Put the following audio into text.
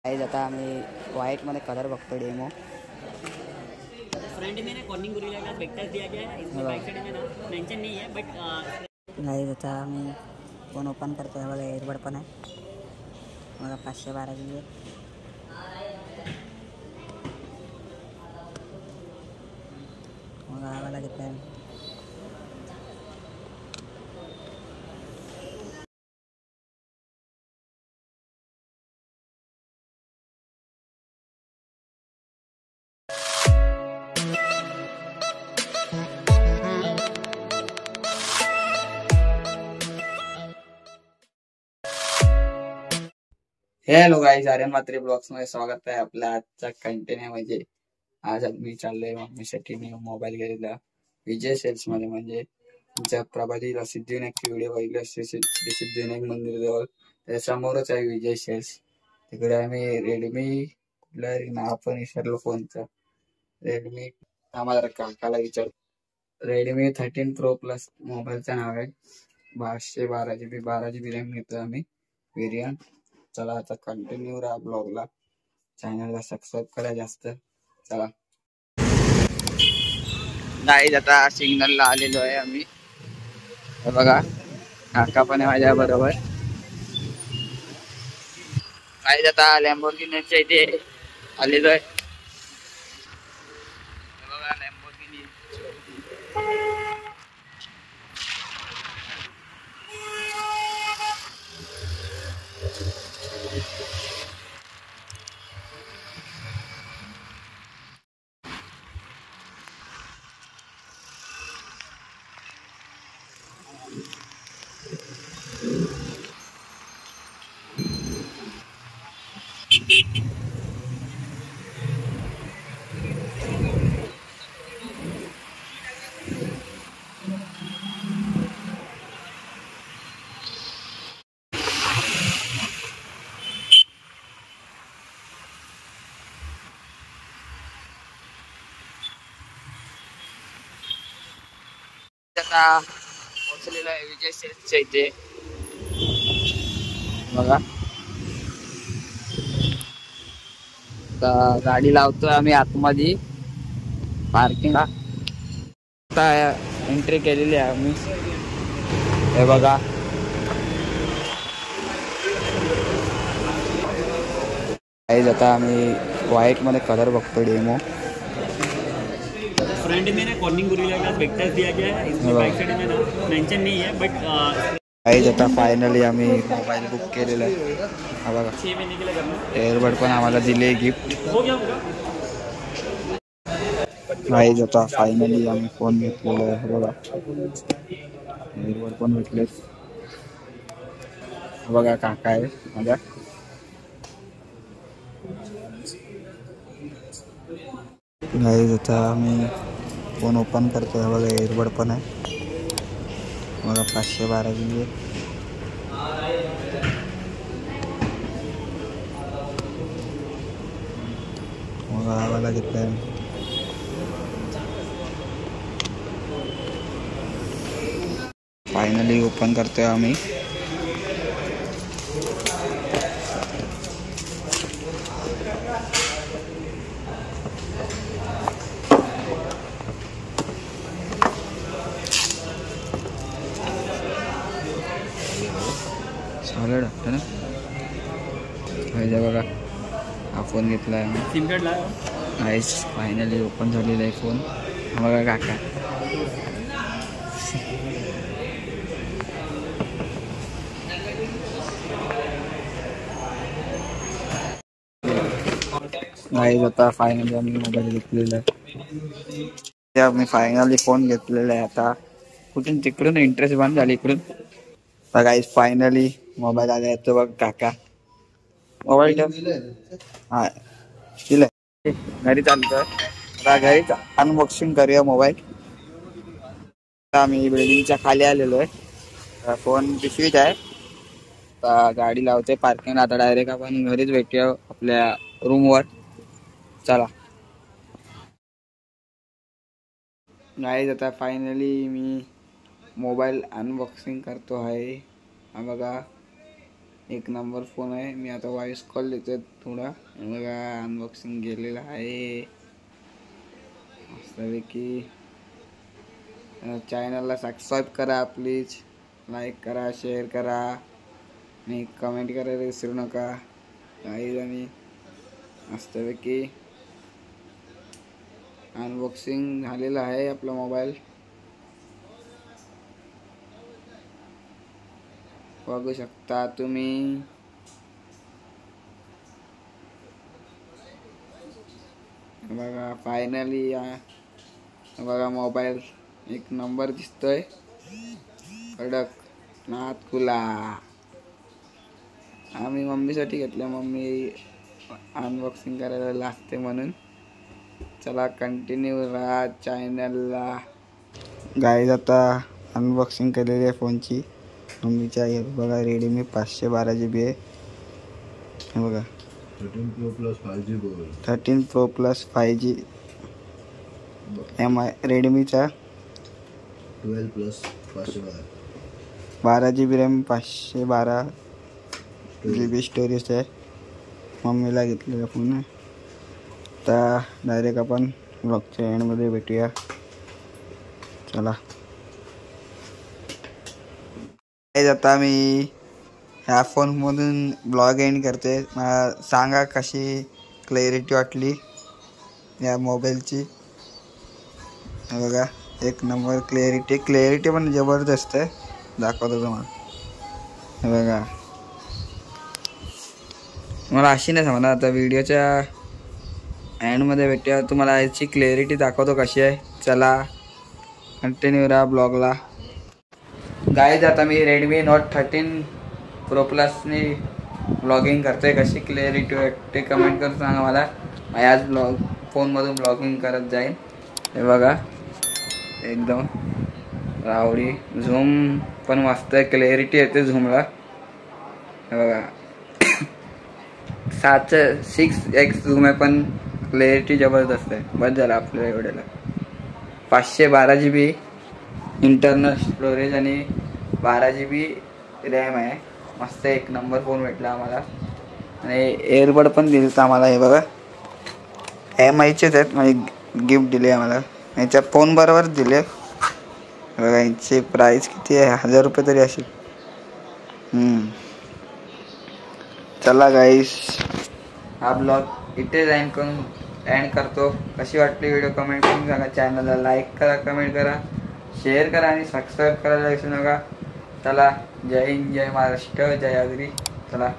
Guys आता आम्ही white मध्ये कलर बघतो डेमो। फ्रंट में ना कॉर्निंग गोरिल्ला ग्लास वेक्टर्स दिया गया है, इसमें बैक साइड में ना मेंशन नहीं है बट गाइस आता आम्ही फोन ओपन करतो है बघा, एअरबड पण आहे बघा 512 GB आहे। मग आम्हाला घेतलाय hello guys, Aryan Mhatre blogs मध्ये स्वागत आहे आपल्या आजचा कंटेंट म्हणजे आज मी चाललोय मम्मीसाठी न्यू मोबाईल घ्यायला विजय सेल्स मध्ये। म्हणजे तुमच्या प्रभाती सिद्धिविनायकची व्हिडिओ बघितली असते, सिद्धिविनायक मंदिर जवळ त्या समोरच आहे विजय सेल्स। तिकडे आम्ही रेडमी कुठला नाव पण विसरलो फोनचं, रेडमी आम्हाला काकाला विचार रेडमी 13 प्रो प्लस मोबाईलचं नाव आहे। 512 GB 12 GB रॅम घेतो आम्ही वेरियंट। चला आता कंटिन्यू राहा ब्लॉगला, चॅनलला सबस्क्राईब करा जास्त। चला गाईज आता सिग्नलला आलेलो आहे आम्ही, हे बघा काका पण आहे माझ्या बरोबर। गाईज आता लॅम्बोर्गिनीच्या इथे आलेलो आहे, हे बघा लॅम्बोर्गिनी। आता पोहोचलेलो आहे विजय सेल्सच्या इथे बघा। गाडी लावतोय आम्ही आतमध्ये पार्किंगला, आता एंट्री केलेली आहे आम्ही, हे बघा। आता आम्ही व्हाइट मध्ये कलर बघतो डेमो। फ्रंट में ना कॉर्निंग गोरिल्ला ग्लास वेक्टर्स दिया गया है, इसमें बैक साइड में ना मेंशन नहीं है बट आता फायनली आम्ही मोबाईल बुक केलेला आहे, हा बघा 6 महीने के लिए करना एअरबड पण आम्हाला दिले गिफ्ट। हो गया होगा। गाईज आता फायनली आम्ही फोन घेतलेला आहे, हे बघा एअरबड पण भेटले, बघा काका आहे माझ्या। गाईज आता आम्ही फोन ओपन करतोय, बघा एअरबड पण आहे बघा 512 GB आहे। मग आम्हाला घेतलाय फायनली ओपन करतोय आम्ही। सॉलिड वाटतं ना बघा, हा फोन घेतला आहे सिम कार्ड लाया गाईस। फायनली ओपन झालेला आहे फोन, हा बघा काका। गाईस आता फायनली आम्ही मोबाईल घेतलेला आहे, आम्ही फायनली फोन घेतलेला आहे। आता कुठून तिकडून इंटरेस्ट बंद झाली इकडून, तर गाईस फायनली मोबाईल आला येतो बघ काका। मोबाईल हा दिलाय, घरी चालतोय आता, घरी अनबॉक्सिंग करूया मोबाईल। आम्ही बिल्डिंगच्या खाली आलेलो आहे, फोन पिशवीत आहे, आता गाडी लावते पार्किंगला। आता डायरेक्ट आपण घरीच भेटूया आपल्या रूमवर, चला। गाईज आता फायनली मी मोबाईल अनबॉक्सिंग करतो आहे, हा बघा एक नंबर फोन आहे. मी आता व्हॉइस कॉल देतोय थोडा. बघा अनबॉक्सिंग गेलेलं आहे मस्तपैकी. चॅनलला सबस्क्राईब करा प्लीज, लाईक करा, शेअर करा आणि कमेंट करायला विसरू नका. काही आणि मस्तपैकी अनबॉक्सिंग झालेलं आहे आपला मोबाईल. बघू शकता तुम्ही. बघा फायनली बघा मोबाईल एक नंबर दिसतोय. कडक नाथ खुला. आम्ही मम्मीसाठी घेतलं, मम्मी अनबॉक्सिंग करायला लागते म्हणून. चला कंटिन्यू राहा चॅनलला. गाईज आता अनबॉक्सिंग केलेली आहे फोनची मम्मीच्या. हे बघा रेडमी 512 GB आहे. हे बघा 13 Pro Plus 5G बोल. 13 Pro Plus 5G MI रेडमीचा. 12 Plus 512. 12 GB RAM, 512 GB storage आहे. मम्मीला घेतलेला फोन आहे. आता डायरेक्ट आपण ब्लॉगच्या एंडमध्ये भेटूया. चला आता मी ह्या फोनमधून ब्लॉग एंड करते. मला सांगा कशी क्लॅरिटी वाटली या मोबाईलची. बघा एक नंबर क्लॅरिटी पण जबरदस्त आहे. दाखवतो तुम्हाला. हे बघा मला अशी नाही समजणार. आता व्हिडिओच्या एंडमध्ये भेटूया, तुम्हाला याची क्लॅरिटी दाखवतो कशी आहे. चला कंटिन्यू राहा ब्लॉगला. गाईज आता मी रेडमी नोट 13 Pro Plusनी ब्लॉगिंग करतोय. कशी क्लॅरिटी वाटते कमेंट करून सांगा मला. याच फोनमधून ब्लॉगिंग करत जाईन. हे बघा एकदम रावडी. झूम पण मस्त आहे, क्लॅरिटी येते झूमला. हे बघा 6x झूम आहे पण क्लॅरिटी जबरदस्त आहे. बस झालं आपल्याला एवढ्याला. 512 GB इंटरनल स्टोरेज आणि 12 GB रॅम आहे. मस्त एक नंबर फोन भेटला आम्हाला. आणि एअरबड पण दिले आम्हाला. हे बघा MIचेच आहेत. म्हणजे गिफ्ट दिले आम्हाला. याच्या फोन बरोबर दिले. बघा यांची प्राईस किती आहे, 1000 रुपये तरी असेल. चला गाईस हा ब्लॉग इथे एंड करतो. कशी वाटली व्हिडिओ कमेंट करून सांगा. चॅनलला लाईक करा, कमेंट करा, शेअर करा आणि सबस्क्राईब करायला विसरू नका. चला जय हिंद, जय महाराष्ट्र, जय आगरी. चला.